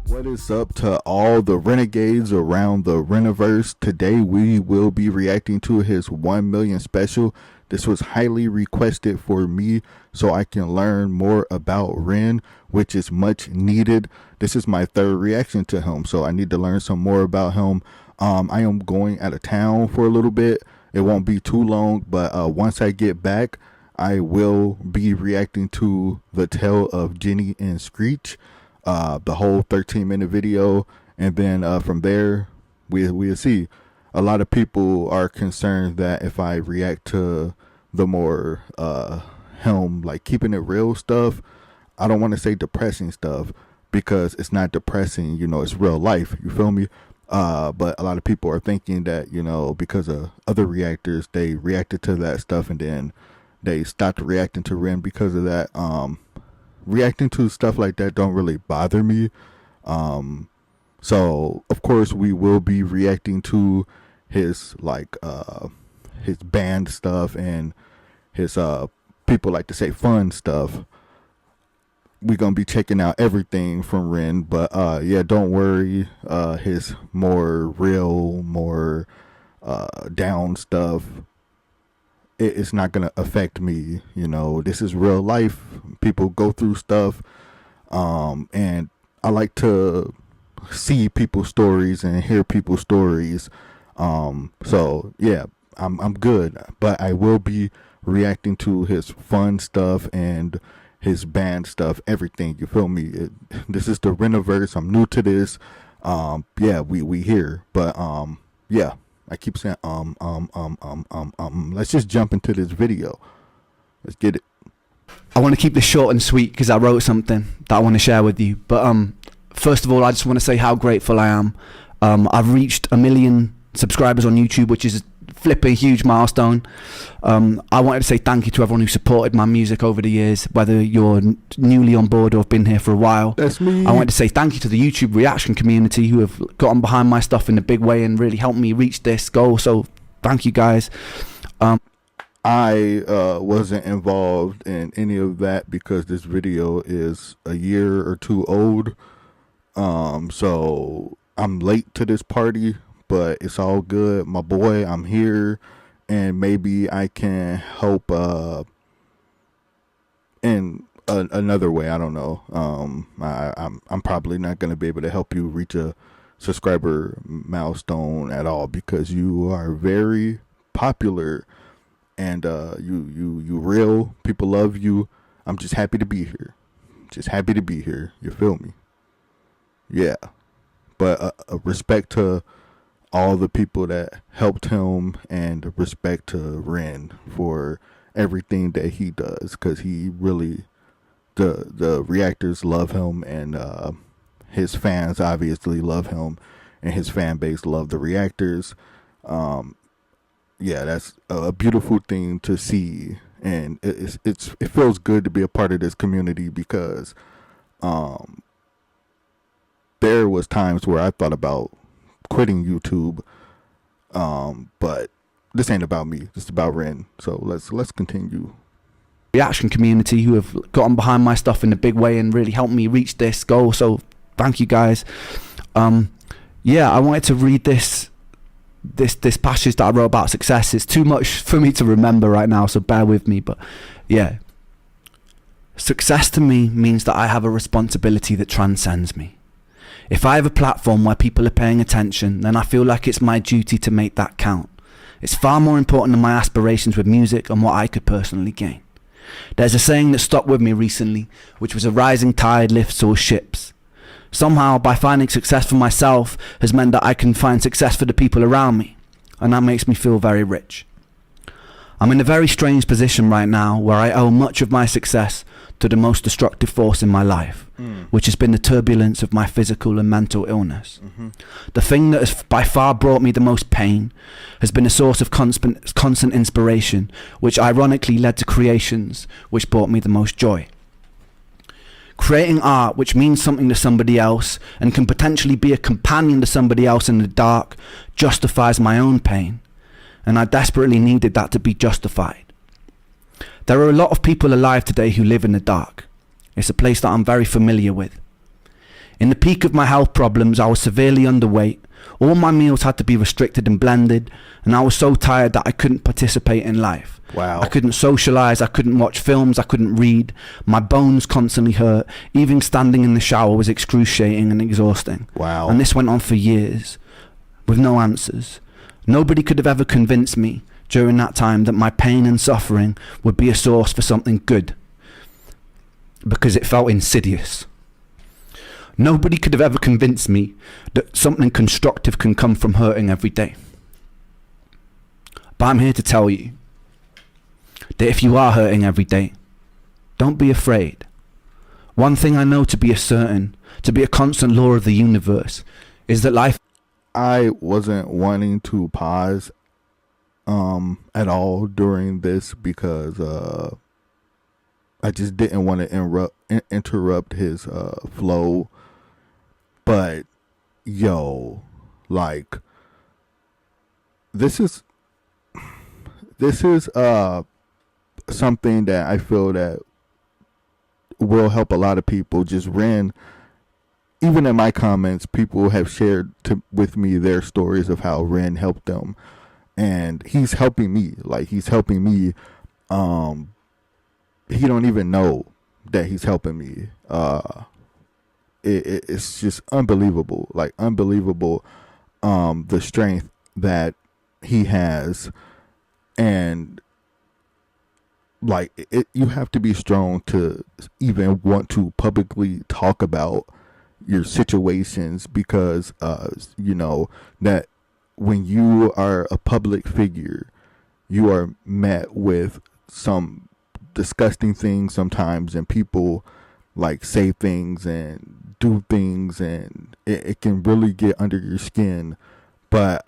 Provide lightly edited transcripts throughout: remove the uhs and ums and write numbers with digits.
What is up to all the renegades around the Reniverse? Today we will be reacting to his 1 million special. This was highly requested for me so I can learn more about Ren, which is much needed. This is my third reaction to him, so I need to learn some more about him. I am going out of town for a little bit. It won't be too long, but once I get back, I will be reacting to the tale of Jenny and Screech. The whole 13-minute video, and then from there we'll see. A lot of people are concerned that if I react to the more him like keeping it real stuff, I don't want to say depressing stuff because it's not depressing, you know, it's real life, you feel me? But a lot of people are thinking that, you know, because of other reactors, they reacted to that stuff and then they stopped reacting to Ren because of that. Reacting to stuff like that don't really bother me. So of course we will be reacting to his his band stuff and his people like to say fun stuff. We're gonna be checking out everything from Ren, but yeah, don't worry, his more real, more down stuff, it's not going to affect me. You know, this is real life. People go through stuff. And I like to see people's stories and hear people's stories. So yeah, I'm good, but I will be reacting to his fun stuff and his band stuff, everything, you feel me? This is the Reniverse. I'm new to this. Yeah, we here, but yeah, I keep saying let's just jump into this video. Let's get it. I want to keep this short and sweet because I wrote something that I want to share with you. But first of all, I just want to say how grateful I am. I've reached 1 million subscribers on YouTube, which is flipping huge milestone. I wanted to say thank you to everyone who supported my music over the years, whether you're newly on board or have been here for a while. That's me. I wanted to say thank you to the YouTube reaction community who have gotten behind my stuff in a big way and really helped me reach this goal. So thank you guys. I wasn't involved in any of that because this video is a year or two old. So I'm late to this party, but it's all good, my boy. I'm here, and maybe I can help in another way. I don't know. I'm probably not going to be able to help you reach a subscriber milestone at all because you are very popular, and you real. People love you. I'm just happy to be here. Just happy to be here. You feel me? Yeah. But respect to all the people that helped him, and respect to Ren for everything that he does, because he really, the reactors love him, and his fans obviously love him, and his fan base love the reactors. Yeah, that's a beautiful thing to see, and it feels good to be a part of this community because there was times where I thought about quitting YouTube, but this ain't about me. This is about Ren. So let's continue. Reaction community who have gotten behind my stuff in a big way and really helped me reach this goal. So thank you guys. Yeah, I wanted to read this passage that I wrote about success. It's too much for me to remember right now, so bear with me. But yeah, success to me means that I have a responsibility that transcends me. If I have a platform where people are paying attention, then I feel like it's my duty to make that count. It's far more important than my aspirations with music and what I could personally gain. There's a saying that stuck with me recently, which was a rising tide lifts all ships. Somehow, by finding success for myself has meant that I can find success for the people around me, and that makes me feel very rich. I'm in a very strange position right now where I owe much of my success to the most destructive force in my life, which has been the turbulence of my physical and mental illness. The thing that has by far brought me the most pain has been a source of constant inspiration, which ironically led to creations which brought me the most joy. Creating art which means something to somebody else and can potentially be a companion to somebody else in the dark justifies my own pain, and I desperately needed that to be justified. There are a lot of people alive today who live in the dark. It's a place that I'm very familiar with. In the peak of my health problems, I was severely underweight. All my meals had to be restricted and blended, and I was so tired that I couldn't participate in life. Wow. I couldn't socialize, I couldn't watch films, I couldn't read. My bones constantly hurt. Even standing in the shower was excruciating and exhausting. Wow. And this went on for years, with no answers. Nobody could have ever convinced me during that time that my pain and suffering would be a source for something good, because it felt insidious. Nobody could have ever convinced me that something constructive can come from hurting every day. But I'm here to tell you that if you are hurting every day, don't be afraid. One thing I know to be a certain, to be a constant law of the universe, is that life... I wasn't wanting to pause at all during this because I just didn't want to interrupt his flow. But yo, like, this is something that I feel that will help a lot of people. Just REN, even in my comments, people have shared with me their stories of how REN helped them, and he's helping me. Like, he's helping me. He don't even know that he's helping me. It's just unbelievable, like unbelievable, the strength that he has, and like you have to be strong to even want to publicly talk about your situations, because you know that when you are a public figure, you are met with some disgusting things sometimes, and people like say things and do things, and it can really get under your skin. But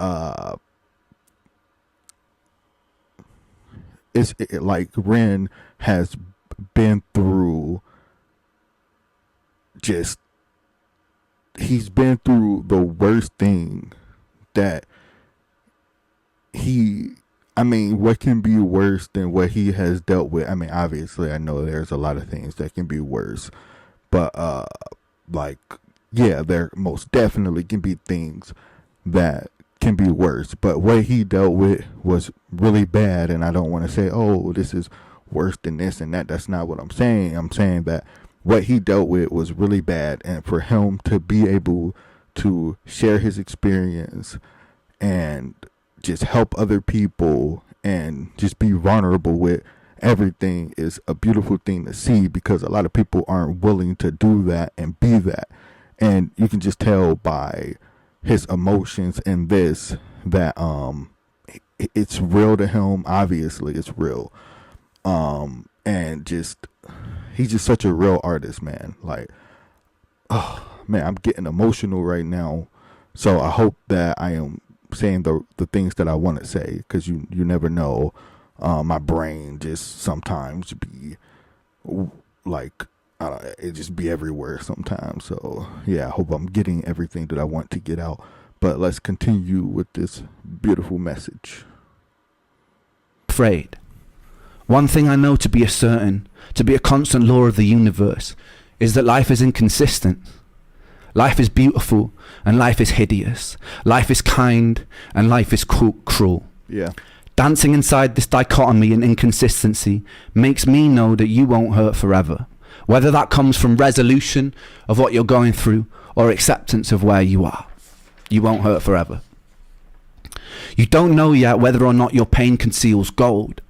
like REN has been through, he's been through the worst thing that what can be worse than what he has dealt with? I mean, obviously I know there's a lot of things that can be worse, but like, yeah, there most definitely can be things that can be worse, but what he dealt with was really bad. And I don't want to say, oh, this is worse than this and that. That's not what I'm saying. I'm saying that what he dealt with was really bad, and for him to be able to share his experience and just help other people and just be vulnerable with everything is a beautiful thing to see, because a lot of people aren't willing to do that and be that. And you can just tell by his emotions in this that it's real to him. Obviously it's real, and just he's just such a real artist, man. Like, oh man, I'm getting emotional right now, so I hope that I am saying the things that I want to say, because you never know. My brain just sometimes be like, it just be everywhere sometimes. So yeah, I hope I'm getting everything that I want to get out. But let's continue with this beautiful message. Afraid. One thing I know to be a certain, to be a constant law of the universe, is that life is inconsistent. Life is beautiful and life is hideous. Life is kind and life is cruel. Yeah. Dancing inside this dichotomy and inconsistency makes me know that you won't hurt forever. Whether that comes from resolution of what you're going through or acceptance of where you are, you won't hurt forever. You don't know yet whether or not your pain conceals gold.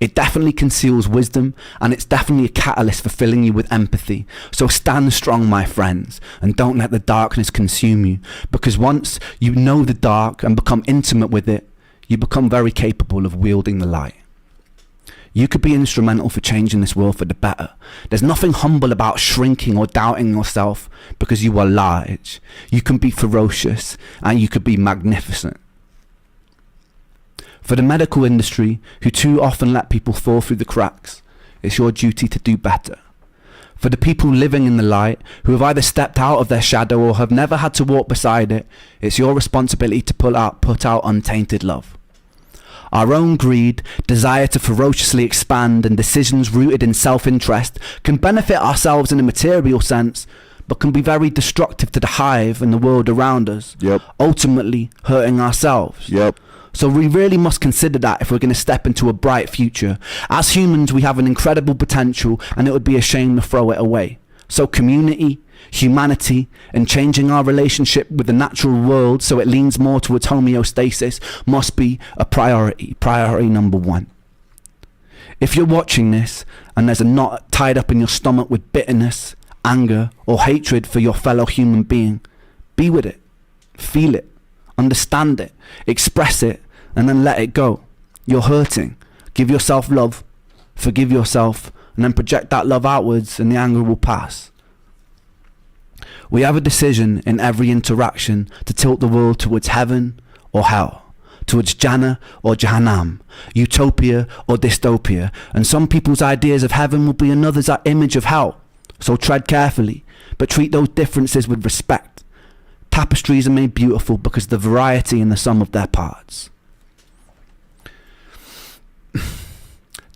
It definitely conceals wisdom, and it's definitely a catalyst for filling you with empathy. So stand strong, my friends, and don't let the darkness consume you, because once you know the dark and become intimate with it, you become very capable of wielding the light. You could be instrumental for changing this world for the better. There's nothing humble about shrinking or doubting yourself, because you are large. You can be ferocious, and you could be magnificent. For the medical industry, who too often let people fall through the cracks, it's your duty to do better. For the people living in the light, who have either stepped out of their shadow or have never had to walk beside it, it's your responsibility to put out untainted love. Our own greed, desire to ferociously expand, and decisions rooted in self-interest can benefit ourselves in a material sense, but can be very destructive to the hive and the world around us, Yep. ultimately hurting ourselves. Yep. So we really must consider that if we're going to step into a bright future. As humans, we have an incredible potential, and it would be a shame to throw it away. So community, humanity, and changing our relationship with the natural world so it leans more towards homeostasis must be a priority. Priority number one. If you're watching this and there's a knot tied up in your stomach with bitterness, anger, or hatred for your fellow human being, be with it, feel it, understand it, express it, and then let it go. You're hurting. Give yourself love, forgive yourself, and then project that love outwards, and the anger will pass. We have a decision in every interaction to tilt the world towards heaven or hell, towards Jannah or Jahannam, utopia or dystopia, and some people's ideas of heaven will be another's image of hell. So tread carefully, but treat those differences with respect. Tapestries are made beautiful because of the variety in the sum of their parts.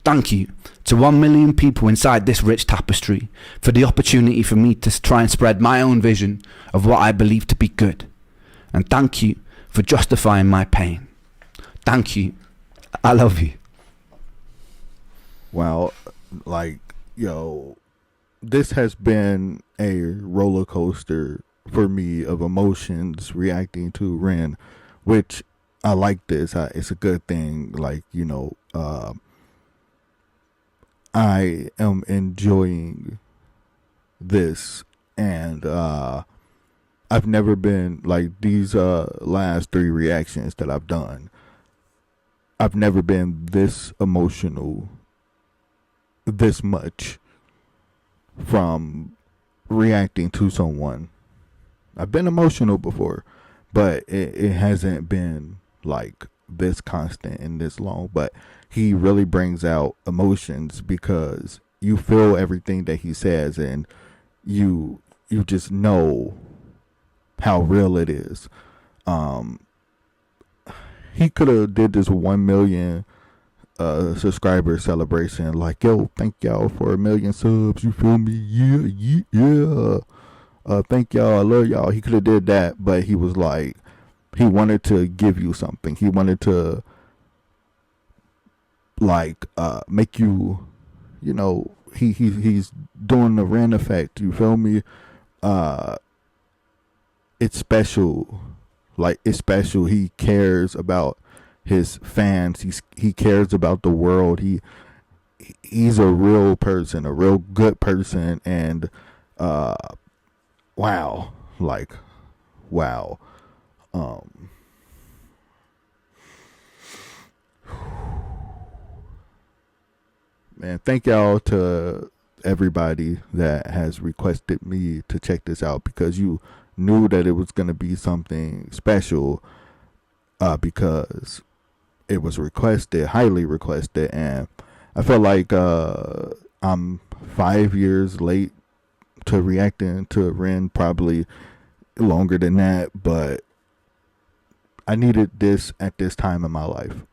Thank you to 1 million people inside this rich tapestry for the opportunity for me to try and spread my own vision of what I believe to be good. And thank you for justifying my pain. Thank you. I love you. Wow. Like, yo, this has been a roller coaster for me of emotions reacting to REN, which I like this. It's a good thing. Like, you know, I am enjoying this, and I've never been like these last 3 reactions that I've done. I've never been this emotional this much from reacting to someone. I've been emotional before, but it hasn't been like this constant and this long. But he really brings out emotions because you feel everything that he says, and you just know how real it is. He could have did this 1 million subscriber celebration, like, yo, thank y'all for 1 million subs, you feel me? Yeah. Thank y'all, I love y'all. He could have did that, but he was like, he wanted to give you something. He wanted to like make you, you know, he's doing the REN effect, you feel me? It's special. Like, it's special. He cares about his fans. He cares about the world. He's a real person, a real good person, and wow. Like, wow. Man, thank y'all to everybody that has requested me to check this out, because you knew that it was going to be something special, because it was requested, highly requested, and I feel like I'm 5 years late to reacting to REN, probably longer than that, but I needed this at this time in my life.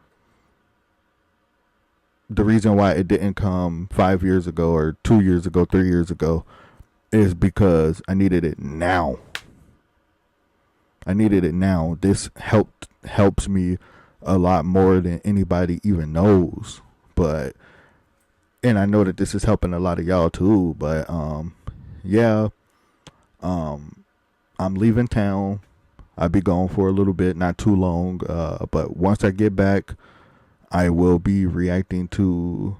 The reason why it didn't come 5 years ago or 2 years ago, 3 years ago, is because I needed it now. I needed it now. This helps me a lot more than anybody even knows. But, and I know that this is helping a lot of y'all too. But yeah, I'm leaving town. I'll be gone for a little bit, not too long. But once I get back, I will be reacting to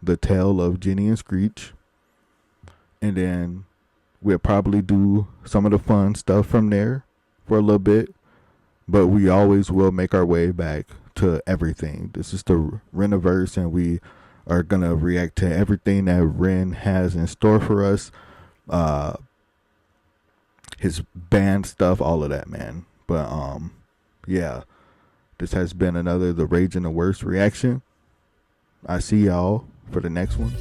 the tale of Jenny and Screech, and then we'll probably do some of the fun stuff from there for a little bit, but we always will make our way back to everything. This is the RENiverse, and we are gonna react to everything that REN has in store for us, his band stuff, all of that, man. But yeah, this has been another The Rage and the Worst reaction. I see y'all for the next one.